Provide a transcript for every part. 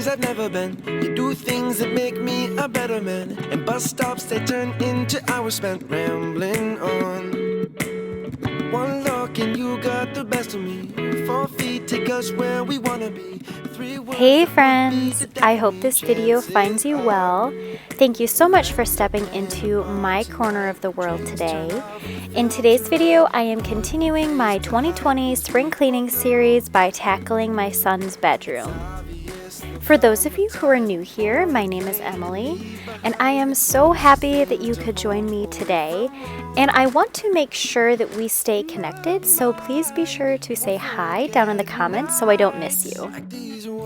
places I've never been. You do things that make me a better man. And bus stops, they turn into hours spent rambling on. One look and you got the best of me. 4 feet take us where we wanna be. Hey friends, I hope this video finds you well. Thank you so much for stepping into my corner of the world today. In today's video, I am continuing my 2020 spring cleaning series by tackling my son's bedroom. For those of you who are new here, my name is Emily, and I am so happy that you could join me today. And I want to make sure that we stay connected, so please be sure to say hi down in the comments so I don't miss you.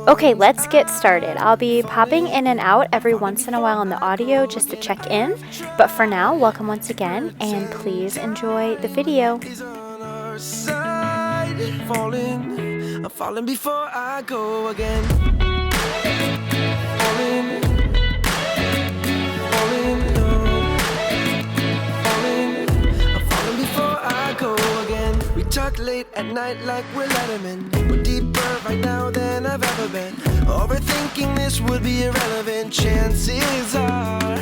Okay, let's get started. I'll be popping in and out every once in a while on the audio just to check in, but for now, welcome once again, and please enjoy the video. I'm falling before I go again. Talk late at night like we're Letterman. We're deeper right now than I've ever been. Overthinking this would be irrelevant. Chances are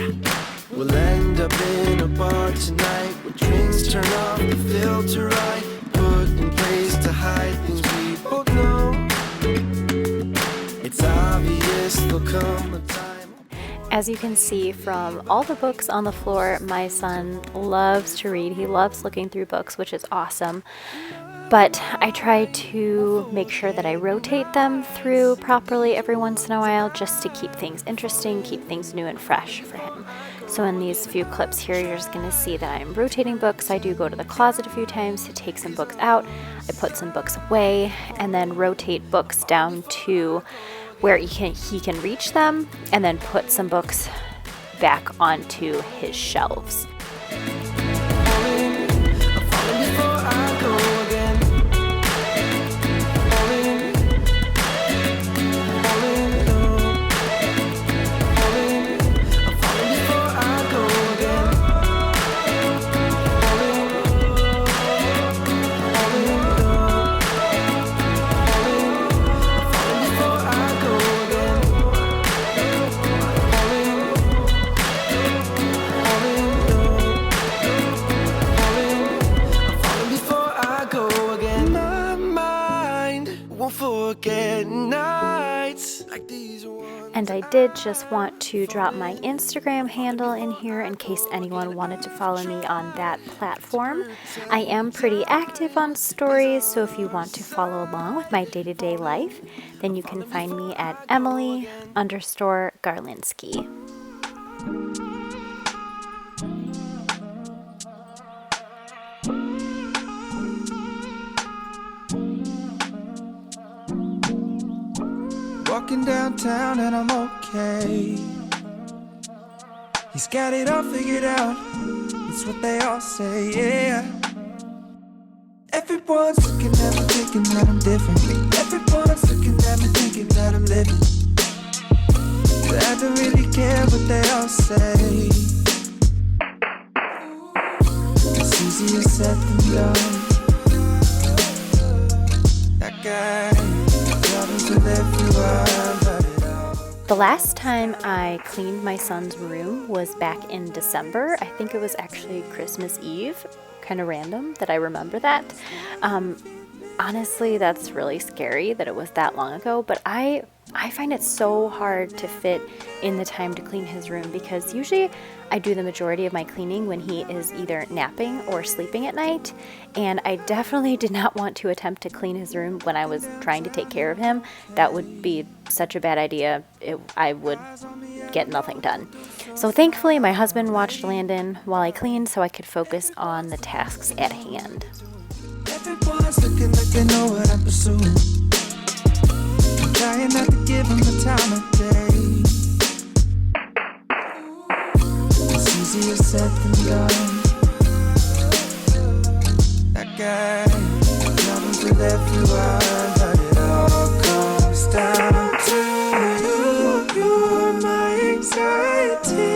we'll end up in a bar tonight where drinks turn off the filter right, put in place to hide things we both know. It's obvious there'll come a time. As you can see from all the books on the floor, my son loves to read. He loves looking through books, which is awesome. But I try to make sure that I rotate them through properly every once in a while just to keep things interesting, keep things new and fresh for him. So in these few clips here, you're just going to see that I'm rotating books. I do go to the closet a few times to take some books out. I put some books away and then rotate books down to where he can reach them, and then put some books back onto his shelves. And I did just want to drop my Instagram handle in here in case anyone wanted to follow me on that platform. I am pretty active on stories, so if you want to follow along with my day-to-day life, then you can find me at Emily_Garlinsky. Walking downtown and I'm okay. He's got it all figured out. It's what they all say, yeah. Everyone's looking at me thinking that I'm different. Everyone's looking at me thinking that I'm living. But I don't really care what they all say. It's easier said than done. That guy. The last time I cleaned my son's room was back in December. I think it was actually Christmas Eve. Kind of random that I remember that. Honestly, that's really scary that it was that long ago, but I find it so hard to fit in the time to clean his room because usually I do the majority of my cleaning when he is either napping or sleeping at night, and I definitely did not want to attempt to clean his room when I was trying to take care of him. That would be such a bad idea. I would get nothing done. So thankfully my husband watched Landon while I cleaned so I could focus on the tasks at hand. Everyone's looking like they know what I'm pursuing. I'm trying not to give them the time of day. It's easier said than done. That guy, problems with everyone, but it all comes down to you. You're my anxiety.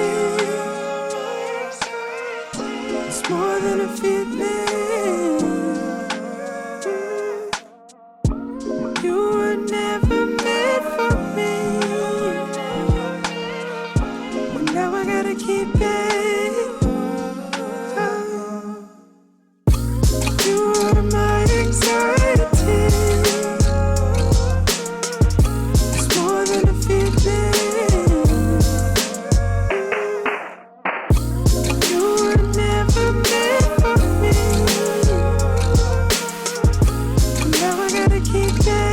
It's more than a feeling. You were never meant for me. now I gotta keep it. You are my anxiety. It's more than a feeling. You were never meant for me. Now I gotta keep it.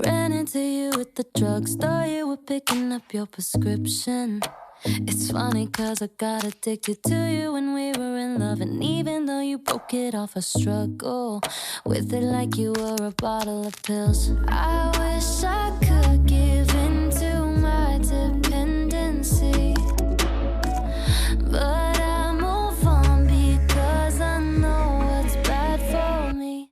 Ran into you at the drugstore, you were picking up your prescription. It's funny cause I got addicted to you when we were in love. And even though you broke it off, I struggle with it like you were a bottle of pills. I wish I could give in to my dependency, but I move on because I know what's bad for me.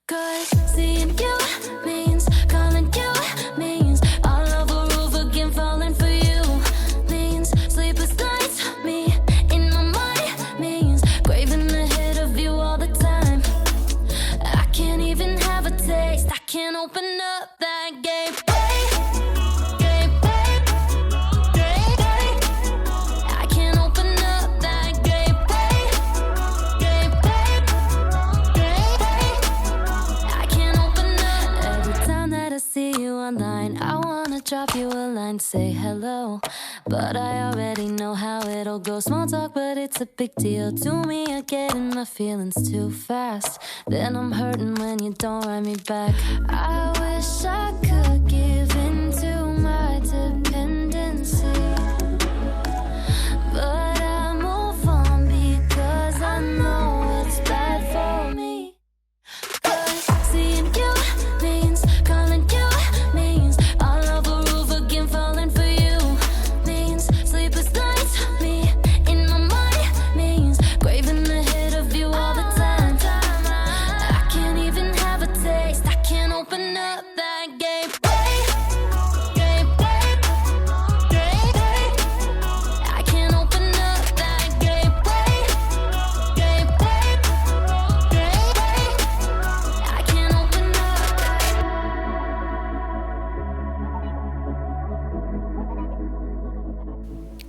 Cause seeing you means calling you means all over roof again, falling for you means sleepless nights, me in my mind means craving the hit of you all the time. I can't even have a taste, I can't open up that game. I can't open up that game. I can't open up. Every time that I see you online, I wanna drop you a line, say hello, but I already know how it'll go. Small talk, but it's a big deal to me. I get in my feelings too fast, then I'm hurting when you don't write me back. I wish I could give in to my dependency, but I move on because I know it's bad for me. Cause seeing you means calling you means all over roof again, falling for you means sleepless nights, me in my mind means craving the hit of you all the time. I can't even have a taste, I can't open up that game. I can't open up that game. I can't open up.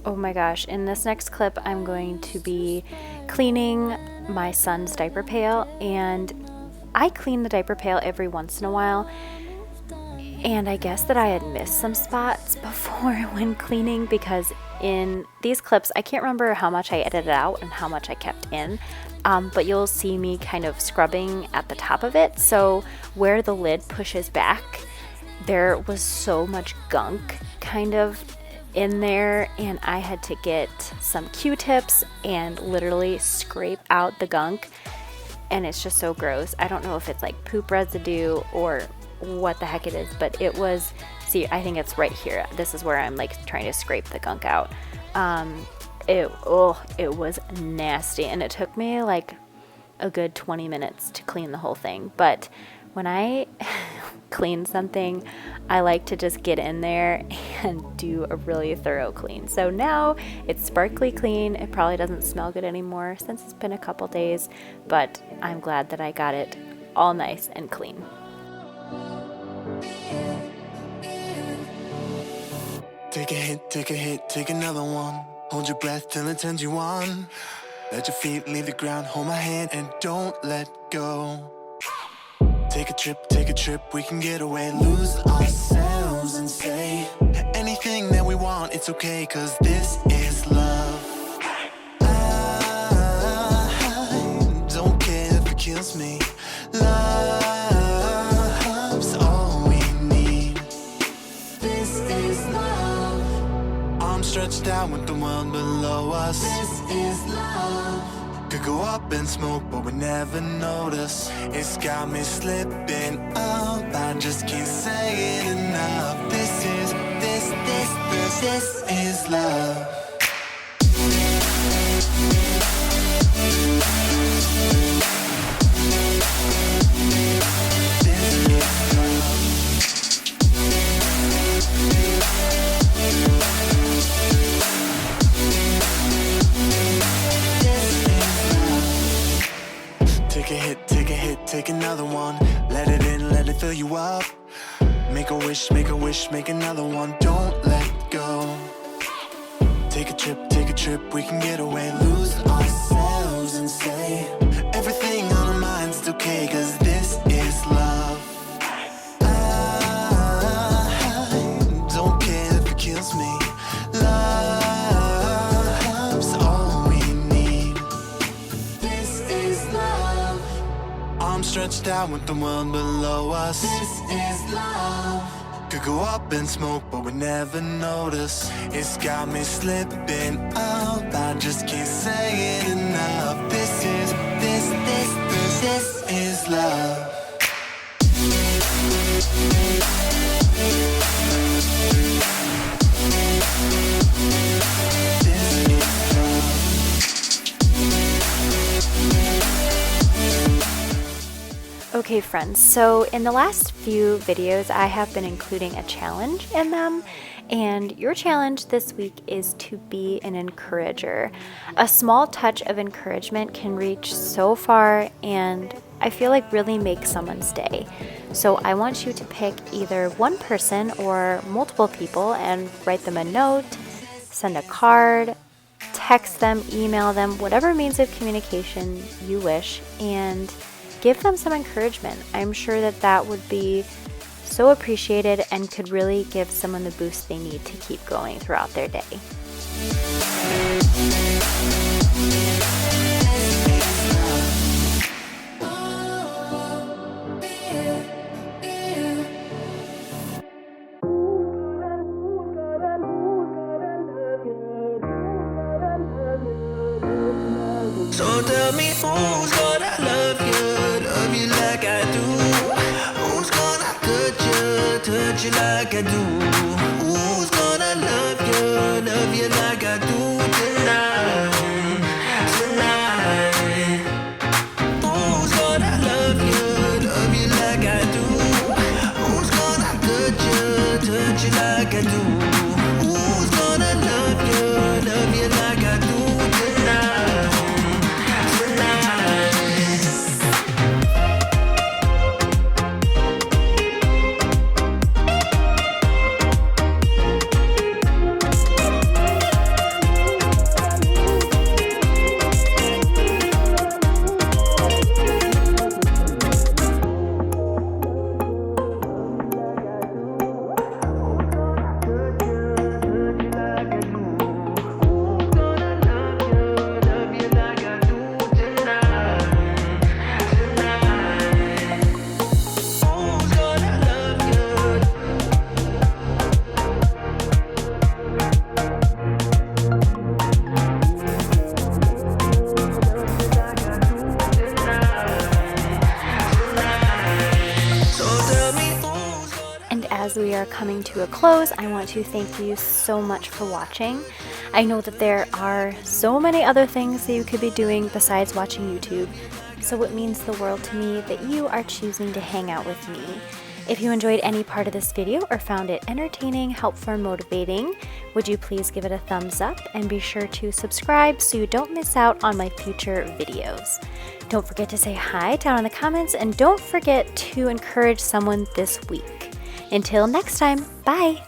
Oh my gosh, in this next clip, I'm going to be cleaning my son's diaper pail, and I clean the diaper pail every once in a while, and I guess that I had missed some spots before when cleaning, because in these clips, I can't remember how much I edited out and how much I kept in, but you'll see me kind of scrubbing at the top of it, so where the lid pushes back, there was so much gunk kind of in there, and I had to get some Q-tips and literally scrape out the gunk, and it's just so gross. I don't know if it's like poop residue or what the heck it is, but it was, see, I think it's right here. This is where I'm like trying to scrape the gunk out. It was nasty, and it took me like a good 20 minutes to clean the whole thing. But when I clean something, I like to just get in there and do a really thorough clean. So now it's sparkly clean. It probably doesn't smell good anymore since it's been a couple days, but I'm glad that I got it all nice and clean. Take a hit, take another one. Hold your breath till it turns you on. Let your feet leave the ground, hold my hand and don't let go. Take a trip, we can get away, lose ourselves and say anything that we want, it's okay, cause this is love. I don't care if it kills me. Love's all we need. This is love. Arms stretched out with the world below us. This is love. go up in smoke, but we never notice. It's got me slipping up, I just can't say it enough. This is love. Take another one, let it in, let it fill you up. Make a wish, make another one, don't let go. Take a trip, we can get away. Lose ourselves and say everything on our minds is okay, cause this is love. I don't care if it kills me. Love's all we need. This is love. I'm stretched out with the world below us. This is love. Could go up in smoke, but we never notice. It's got me slipping up, I just can't say it enough. This is love. Okay friends, so in the last few videos I have been including a challenge in them, and your challenge this week is to be an encourager. A small touch of encouragement can reach so far and I feel like really make someone's day. So I want you to pick either one person or multiple people and write them a note, send a card, text them, email them, whatever means of communication you wish, and give them some encouragement. I'm sure that that would be so appreciated and could really give someone the boost they need to keep going throughout their day. So tell me who's gonna love you like I do? Who's gonna touch you like I do? Who's gonna love you like I do tonight? Who's gonna love you like I do? Who's gonna touch you like I do? Who's gonna love you like I do tonight? As we are coming to a close, I want to thank you so much for watching. I know that there are so many other things that you could be doing besides watching YouTube, so it means the world to me that you are choosing to hang out with me. If you enjoyed any part of this video or found it entertaining, helpful, or motivating, would you please give it a thumbs up and be sure to subscribe so you don't miss out on my future videos. Don't forget to say hi down in the comments, and don't forget to encourage someone this week. Until next time, bye!